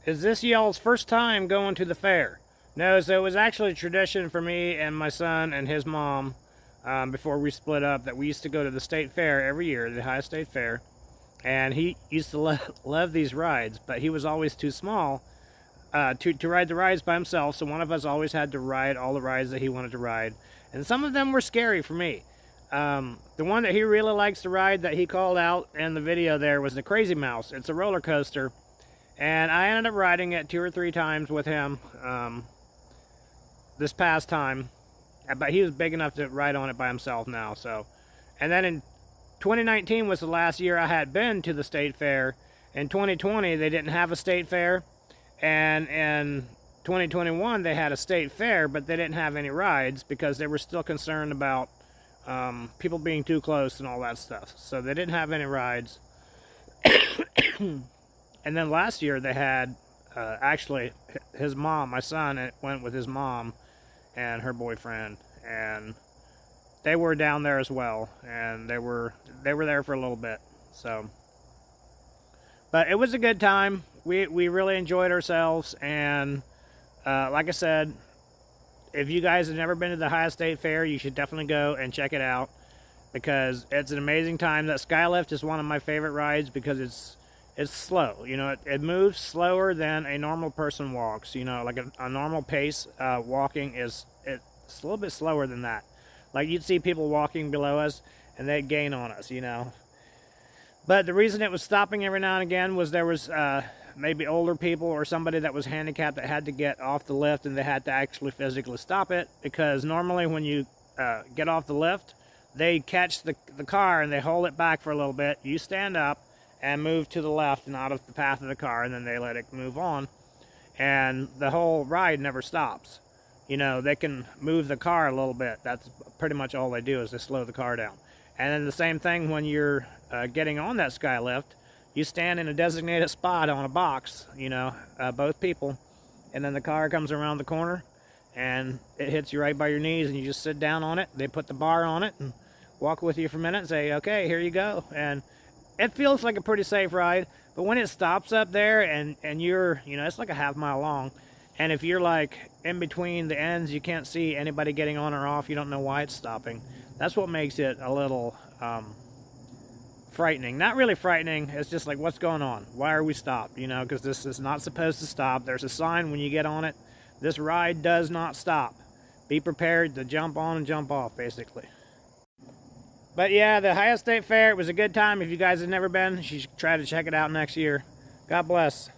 Is this y'all's first time going to the fair? No, so it was actually a tradition for me and my son and his mom before we split up that we used to go to the state fair every year, the Ohio State Fair. And he used to love these rides, but he was always too small to ride the rides by himself. So one of us always had to ride all the rides that he wanted to ride. And some of them were scary for me. The one that he really likes to ride that he called out in the video there was the Crazy Mouse. It's a roller coaster. And I ended up riding it 2 or 3 times with him this past time. But he was big enough to ride on it by himself now. So, and then in 2019 was the last year I had been to the state fair. In 2020, they didn't have a state fair. And in 2021, they had a state fair, but they didn't have any rides because they were still concerned about people being too close and all that stuff. So they didn't have any rides. And then last year they had actually his mom, my son, went with his mom and her boyfriend, and they were down there as well, and they were there for a little bit. So, but it was a good time. We really enjoyed ourselves, and like I said, if you guys have never been to the Ohio State Fair, you should definitely go and check it out because it's an amazing time. That Skylift is one of my favorite rides because it's slow. You know, it moves slower than a normal person walks. You know, like a normal pace walking it's a little bit slower than that. Like you'd see people walking below us and they'd gain on us, you know. But the reason it was stopping every now and again was there was maybe older people or somebody that was handicapped that had to get off the lift and they had to actually physically stop it, because normally when you get off the lift, they catch the car and they hold it back for a little bit. You stand up and move to the left and out of the path of the car, and then they let it move on. And the whole ride never stops. You know, they can move the car a little bit. That's pretty much all they do is they slow the car down. And then the same thing when you're getting on that Skylift, you stand in a designated spot on a box, you know, both people, and then the car comes around the corner and it hits you right by your knees and you just sit down on it. They put the bar on it and walk with you for a minute and say, okay, here you go. And it feels like a pretty safe ride, but when it stops up there and you're, you know, it's like a half-mile long, and if you're like in between the ends, you can't see anybody getting on or off, you don't know why it's stopping. That's what makes it a little frightening. Not really frightening, it's just like, what's going on? Why are we stopped? You know, because this is not supposed to stop. There's a sign when you get on it. This ride does not stop. Be prepared to jump on and jump off, basically. But yeah, the Ohio State Fair, it was a good time. If you guys have never been, you should try to check it out next year. God bless.